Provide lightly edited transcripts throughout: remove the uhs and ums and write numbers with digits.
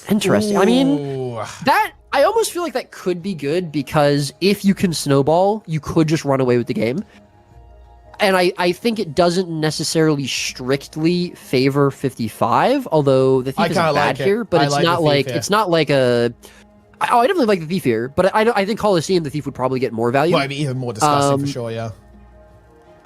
Interesting. Ooh. I mean, I almost feel like that could be good because if you can snowball, you could just run away with the game. And I think it doesn't necessarily strictly favor 55, although the thief isn't bad here, but it's not like it's not like a. Oh, I definitely like the thief here, but I think Coliseum the thief would probably get more value. Well, I mean, even more disgusting for sure, yeah.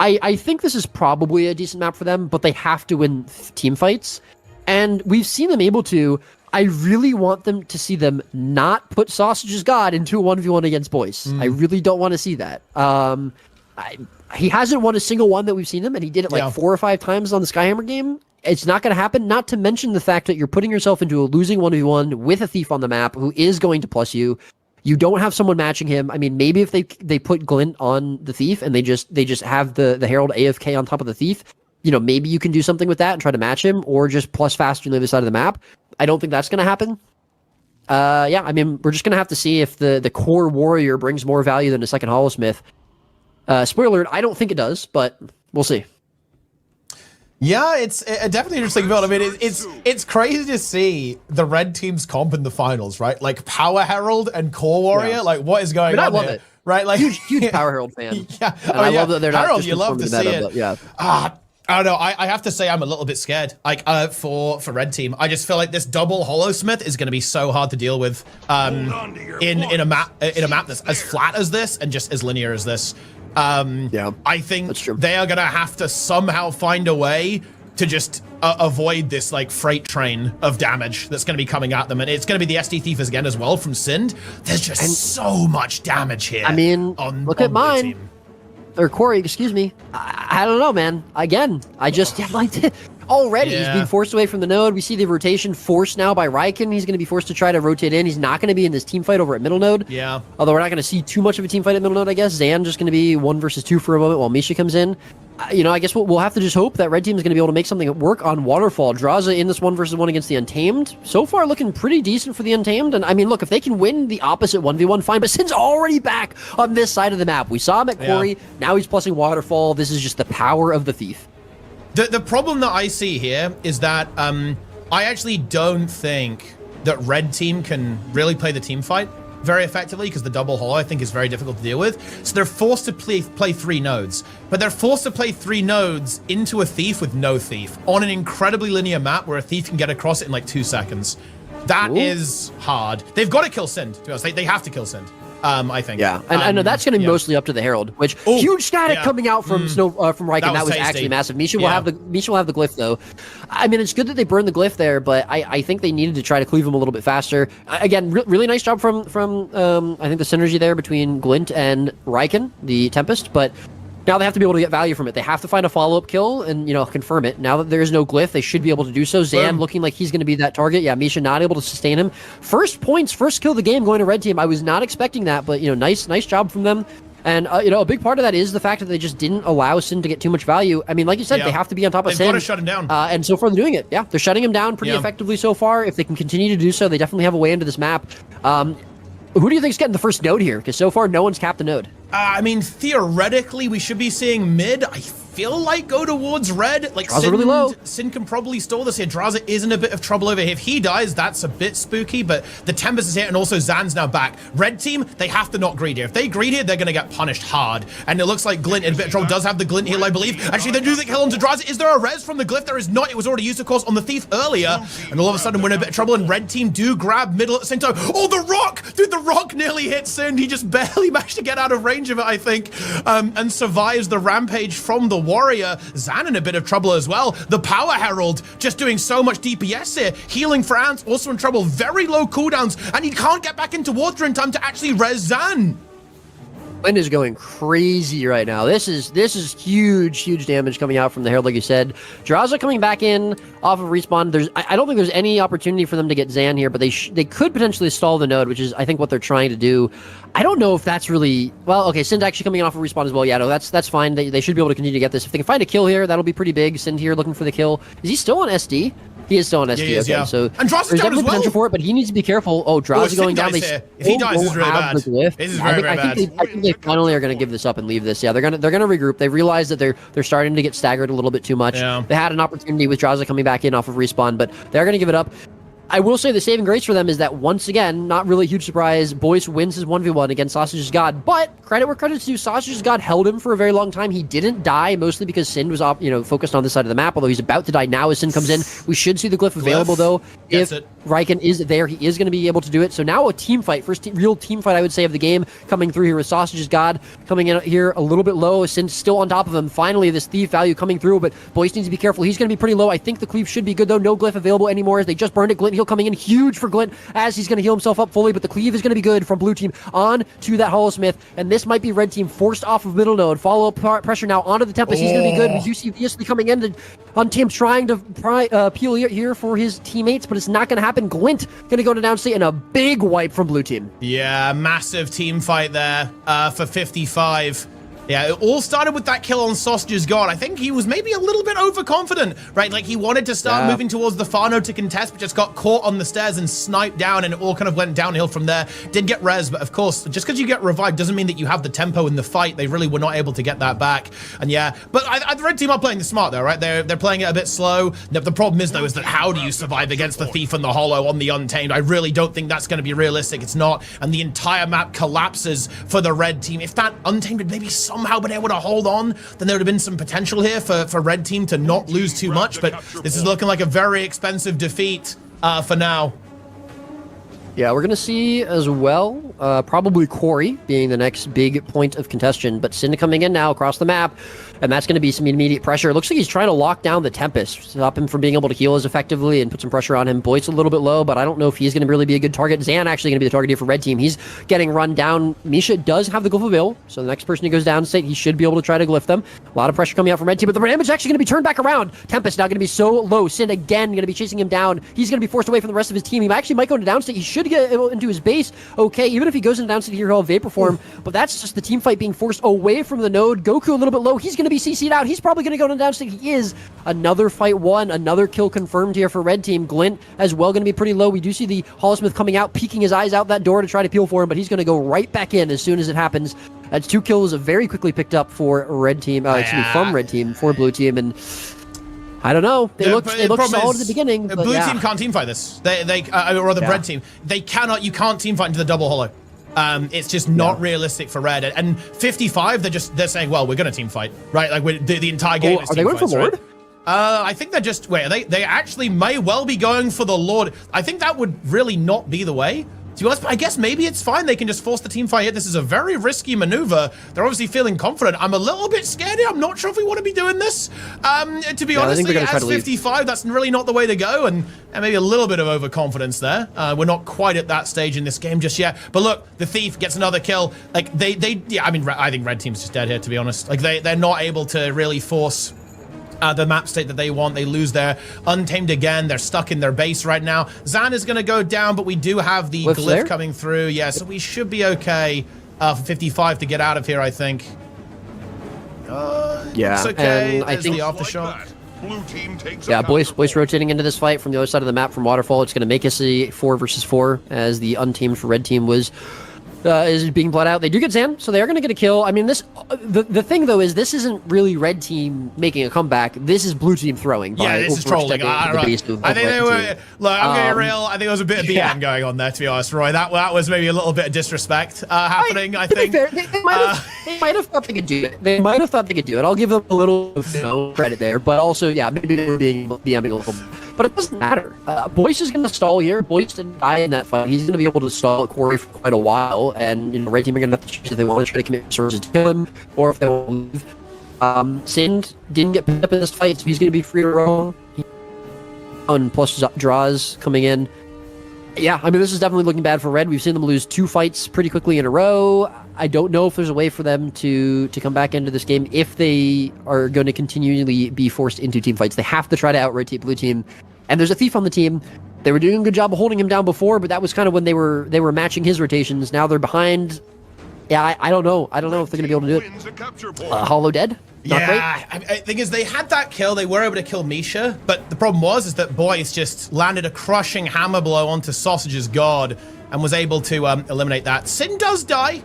I think this is probably a decent map for them, but they have to win team fights, and we've seen them able to. I really want them to see them not put Sausage's God into a 1v1 against Boyce. I really don't want to see that. He hasn't won a single one that we've seen him, and he did it like 4 or 5 times on the Skyhammer game. It's not going to happen, not to mention the fact that you're putting yourself into a losing 1v1 with a thief on the map who is going to plus you. You don't have someone matching him. I mean, maybe if they put Glint on the thief and they just have the Herald AFK on top of the thief, maybe you can do something with that and try to match him, or just plus faster on the other side of the map. I don't think that's going to happen. Yeah, I mean, we're just going to have to see if the core warrior brings more value than a second Holosmith. Spoiler alert, I don't think it does, but we'll see. Yeah, it's definitely interesting build. I mean, it's crazy to see the red team's comp in the finals, right? Like Power Herald and Core Warrior. Like, what is going on? I love it. Right, like huge Power Herald fan. Yeah, and I love that they're not. Herald, you love to see it. But yeah. I don't know. I have to say I'm a little bit scared. Like for red team, I just feel like this double Holosmith is going to be so hard to deal with. In a map that's as flat as this and just as linear as this. I think they are going to have to somehow find a way to just avoid this like freight train of damage that's going to be coming at them, and it's going to be the SD Thief again as well from Sind. There's just so much damage here. I mean, look at mine. Or Corey, excuse me. I don't know, man. Again, I just liked it. Already, he's being forced away from the node. We see the rotation forced now by Riken. He's going to be forced to try to rotate in. He's not going to be in this team fight over at middle node. Yeah. Although we're not going to see too much of a team fight at middle node, I guess. Zan just going to be 1 versus 2 for a moment while Misha comes in. I guess we'll have to just hope that red team is going to be able to make something work on Waterfall. Draza in this 1 versus 1 against the Untamed. So far, looking pretty decent for the Untamed. And I mean, look, if they can win the opposite 1v1, fine. But Sin's already back on this side of the map. We saw him at Quarry. Now he's plussing Waterfall. This is just the power of the Thief. The problem that I see here is that I actually don't think that red team can really play the team fight very effectively because the double holo I think is very difficult to deal with. So they're forced to play 3 nodes, but they're forced to play 3 nodes into a thief with no thief on an incredibly linear map where a thief can get across it in like 2 seconds. That is hard. They've got to kill Sind, to be honest. They have to kill Sind. I think. Yeah, and I know that's going to be mostly up to the Herald, which huge static coming out from from Riken. That was actually massive. Misha will have the glyph though. I mean, it's good that they burned the glyph there, but I think they needed to try to cleave him a little bit faster. Again, really nice job from I think the synergy there between Glint and Riken, the Tempest, but. Now they have to be able to get value from it. They have to find a follow-up kill and, confirm it. Now that there is no glyph, they should be able to do so. Zan looking like he's going to be that target. Yeah, Misha not able to sustain him. First kill of the game going to red team. I was not expecting that, but, nice job from them. And, a big part of that is the fact that they just didn't allow Sin to get too much value. I mean, like you said, they have to be on top of Sin. They've got to shut him down. And so far they're doing it. Yeah, they're shutting him down pretty effectively so far. If they can continue to do so, they definitely have a way into this map. Who do you think's getting the first node here? Because so far, no one's capped a node. I mean, theoretically, we should be seeing mid. I feel like go towards red. Like Draza really low. Sin can probably stall this here. Draza is in a bit of trouble over here. If he dies, that's a bit spooky, but the Tempest is here, and also Zan's now back. Red team, they have to not greed here. If they greed here, they're going to get punished hard. And it looks like Glint in a bit of trouble. Does have the Glint heal, I believe. Actually, they do the kill onto Draza. Is there a res from the glyph? There is not. It was already used, of course, on the Thief earlier. And all of a sudden, we're in a bit of trouble, and red team do grab middle at the same time. Oh, the rock! Dude, the rock nearly hit Sin. He just barely managed to get out of range of it, I think. And survives the rampage from the warrior. Zan in a bit of trouble as well. The Power Herald just doing so much DPS here. Healing for Ants, also in trouble. Very low cooldowns, and he can't get back into water in time to actually res Zan. Wind is going crazy right now. This is huge damage coming out from the Herald, like you said. Draza coming back in off of respawn. I don't think there's any opportunity for them to get Zan here, but they could potentially stall the node, which is I think what they're trying to do. I don't know if that's really well. Okay, Sind actually coming off of respawn as well. Yeah, no, that's fine. They should be able to continue to get this. If they can find a kill here, that'll be pretty big. Sind here looking for the kill. Is he still on SD? He is still on SD. Okay, so and Draza's there's down definitely as well. potential for it, but he needs to be careful. Oh, Draza's going down. If he dies, this is really bad. This is very bad. I think they finally are going to give this up and leave this. Yeah, they're gonna regroup. They realize that they're starting to get staggered a little bit too much. Yeah. They had an opportunity with Draza coming back in off of respawn, but they're going to give it up. I will say the saving grace for them is that, once again, not really a huge surprise, Boyce wins his 1v1 against Sausage's God, but credit where credit's due, Sausage's God held him for a very long time. He didn't die, mostly because Sin was focused on this side of the map, although he's about to die now as Sin comes in. We should see the glyph available, though. If Riken is there, he is going to be able to do it. So now a team fight, real team fight, I would say, of the game, coming through here with Sausage's God, coming in here a little bit low, Sin's still on top of him. Finally, this Thief value coming through, but Boyce needs to be careful. He's going to be pretty low. I think the cleave should be good, though. No glyph available anymore as they just burned it. Glint heal coming in huge for Glint as he's going to heal himself up fully, but the cleave is going to be good from blue team on to that Hollow Smith, and this might be red team forced off of middle node. Follow-up pressure now onto the Tempest. He's going to be good. We do see Viasly coming in on team trying to peel here for his teammates, but it's not going to happen. Glint going to go to downstate and a big wipe from blue team. Yeah, massive team fight there for 55. Yeah, it all started with that kill on Sausage's God. I think he was maybe a little bit overconfident, right? Like, he wanted to start moving towards the far node to contest, but just got caught on the stairs and sniped down, and it all kind of went downhill from there. Did get res, but of course, just because you get revived doesn't mean that you have the tempo in the fight. They really were not able to get that back. And yeah, but the red team are playing this smart, though, right? They're playing it a bit slow. The problem is, though, is that how do you survive against the Thief and the Hollow on the Untamed? I really don't think that's going to be realistic. It's not. And the entire map collapses for the red team. If that Untamed had maybe somehow been able to hold on, then there would have been some potential here for red team to not lose too much, but this is looking like a very expensive defeat for now. Yeah, we're going to see as well, probably Quarry being the next big point of contention, but Sin coming in now across the map, and that's going to be some immediate pressure. It looks like he's trying to lock down the Tempest, stop him from being able to heal as effectively and put some pressure on him. Boyce a little bit low, but I don't know if he's going to really be a good target. Zan actually going to be the target here for red team. He's getting run down. Misha does have the glyph available, so the next person who goes down state, he should be able to try to glyph them. A lot of pressure coming out from red team, but the damage is actually going to be turned back around. Tempest now going to be so low. Sin again going to be chasing him down. He's going to be forced away from the rest of his team. He actually might go into downstate. He should get into his base. Okay, even if he goes into downstate here, he'll have Vapor Form, but that's just the team fight being forced away from the node. Goku a little bit low. He's going to be CC'd out. He's probably going to go to downstate. He is. Another fight won. Another kill confirmed here for red team. Glint as well going to be pretty low. We do see the Hollowsmith coming out, peeking his eyes out that door to try to peel for him, but he's going to go right back in as soon as it happens. That's 2 kills very quickly picked up for red team, from red team for blue team, and I don't know. They looked solid at the beginning. But blue team can't team fight this. Or the red team. They cannot. You can't team fight into the double hollow. It's just not realistic for red. And 55, they're saying, well, we're gonna team fight, right? Like the entire game. Is are they going for Lord? Right? I think they're just they actually may well be going for the Lord. I think that would really not be the way. To be honest, but I guess maybe it's fine. They can just force the team fight here. This is a very risky maneuver. They're obviously feeling confident. I'm a little bit scared here. I'm not sure if we want to be doing this. To be honest, as 55, that's really not the way to go. And maybe a little bit of overconfidence there. We're not quite at that stage in this game just yet. But look, the Thief gets another kill. Like I mean, I think red team's just dead here, to be honest. Like they're not able to really force the map state that they want. They lose their Untamed again. They're stuck in their base right now. Zan is going to go down, but we do have the glyph coming through. Yeah, so we should be okay for 55 to get out of here, I think. Yeah, it's okay. And I think the aftershock. Blue team takes Boyce rotating into this fight from the other side of the map from Waterfall. It's going to make us a 4 versus 4 as the Untamed for red team is being bled out. They do get Zan, so they are going to get a kill. I mean, the thing, though, is this isn't really red team making a comeback. This is blue team throwing. Yeah, this is trolling. I think they were... Look, I'm getting real. I think there was a bit of BM going on there, to be honest, Roy. That was maybe a little bit of disrespect happening, I think. Fair, they might have thought they could do it. They might have thought they could do it. I'll give them a little credit there. But also, yeah, maybe they were being BMing a little bit. But it doesn't matter. Boyce is going to stall here. Boyce didn't die in that fight. He's going to be able to stall at Quarry for quite a while. And, red team are going to have to choose if they want to try to commit resources to kill him or if they want to leave. Sin didn't get picked up in this fight, so he's going to be free to roam. And plus draws coming in. Yeah, I mean, this is definitely looking bad for red. We've seen them lose 2 fights pretty quickly in a row. I don't know if there's a way for them to come back into this game if they are going to continually be forced into team fights. They have to try to out-rotate blue team. And there's a Thief on the team. They were doing a good job of holding him down before, but that was kind of when they were matching his rotations. Now they're behind. Yeah, I don't know. I don't know if they're going to be able to do it. Hollow dead? Not great. The thing is, they had that kill. They were able to kill Misha, but the problem is that Boyce just landed a crushing hammer blow onto Sausage's God and was able to eliminate that. Sin does die.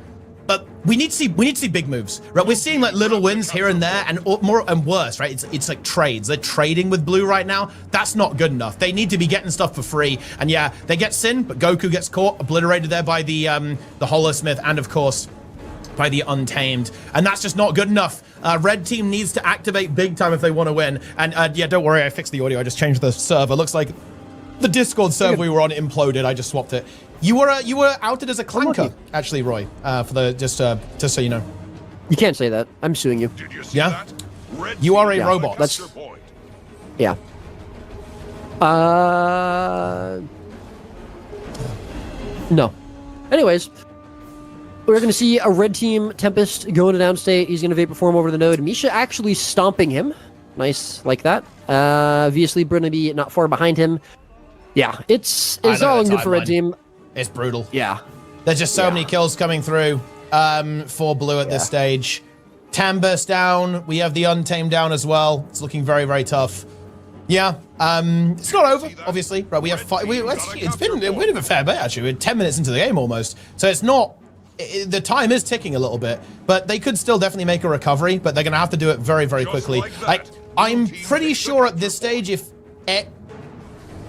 But we need to see big moves, right? We're seeing like little wins here and there, and more and worse, right? It's like trades. They're trading with blue right now. That's not good enough. They need to be getting stuff for free. And yeah, they get Sin, but Goku gets caught, obliterated there by the Holosmith, and of course by the Untamed. And that's just not good enough. Red team needs to activate big time if they want to win. And yeah, don't worry, I fixed the audio. I just changed the server. Looks like the Discord server we were on imploded. I just swapped it. You were outed as a clanker, actually, Roy. For the just so you know. You can't say that. I'm suing you. Did you see that? Red You are a team robot. gets your point. Yeah. No. Anyways, we're going to see a red team Tempest go into downstate. He's going to Vapor Form over the node. Misha actually stomping him. Nice, like that. Obviously, going to be not far behind him. Yeah, it's all good for red team. It's brutal. Yeah. There's just so many kills coming through for blue at this stage. Tempest down. We have the Untamed down as well. It's looking very, very tough. Yeah. It's not over, obviously. Right, we have five. It's been a bit of a fair bit, actually. We're 10 minutes into the game almost. So it's not... the time is ticking a little bit, but they could still definitely make a recovery, but they're going to have to do it very, very quickly. I'm pretty sure at this stage,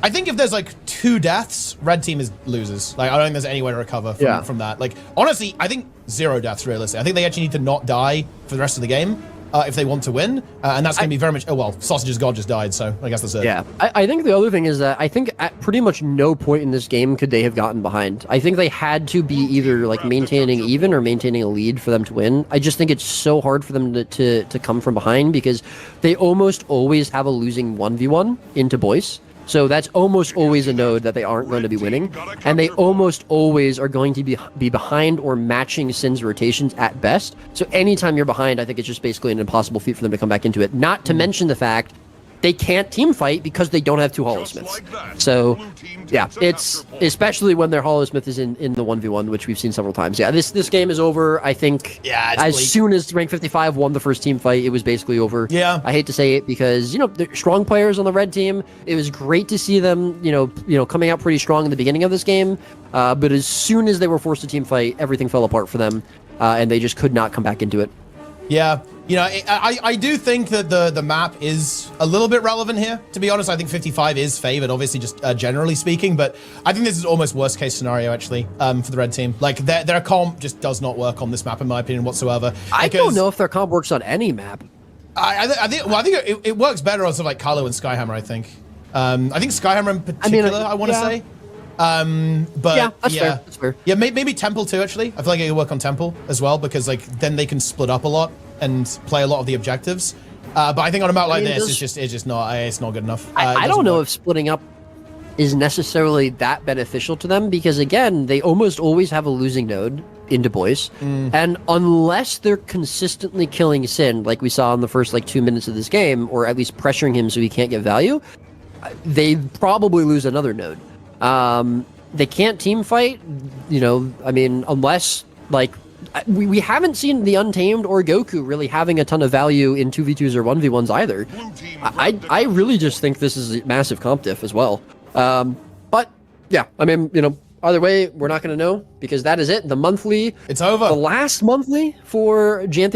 I think if there's like 2 deaths, red team loses. Like, I don't think there's any way to recover from that. Like, honestly, I think 0 deaths, realistically. I think they actually need to not die for the rest of the game if they want to win. And that's going to be very much... Oh, well, Sausage's God just died, so I guess that's it. Yeah. I think the other thing is that I think at pretty much no point in this game could they have gotten behind. I think they had to be either like maintaining even or maintaining a lead for them to win. I just think it's so hard for them to come from behind because they almost always have a losing 1v1 into Boyce. So that's almost always a node that they aren't going to be winning. And they almost always are going to be behind or matching Sin's rotations at best. So anytime you're behind, I think it's just basically an impossible feat for them to come back into it. Not to mention the fact they can't team fight because they don't have 2 Holosmiths. So, yeah, it's especially when their Holosmith is in the 1v1, which we've seen several times. Yeah, this game is over. I think as soon as rank 55 won the first team fight, it was basically over. Yeah. I hate to say it because, you know, they're strong players on the red team. It was great to see them, you know, coming out pretty strong in the beginning of this game. But as soon as they were forced to team fight, everything fell apart for them, and they just could not come back into it. Yeah. You know, I do think that the map is a little bit relevant here. To be honest, I think 55 is favored, obviously, just generally speaking. But I think this is almost worst case scenario, actually, for the red team. Like, their comp just does not work on this map, in my opinion, whatsoever. I don't know if their comp works on any map. I think it works better on sort of like Kylo and Skyhammer, I think. I think Skyhammer in particular, I want to say. But yeah, that's fair. That's fair. Yeah, maybe Temple too, actually. I feel like it could work on Temple as well, because like then they can split up a lot and play a lot of the objectives. But I think on a map like this, it's not good enough. I don't know if splitting up is necessarily that beneficial to them, because again, they almost always have a losing node into Boyce, and unless they're consistently killing Sin, like we saw in the first like 2 minutes of this game, or at least pressuring him so he can't get value, they probably lose another node. They can't team fight, you know, I mean, unless, like, we haven't seen the Untamed or Goku really having a ton of value in 2v2s or 1v1s either. I really just think this is a massive comp diff as well. But, yeah, I mean, you know, either way, we're not going to know, because that is it. The monthly... It's over. The last monthly for Jan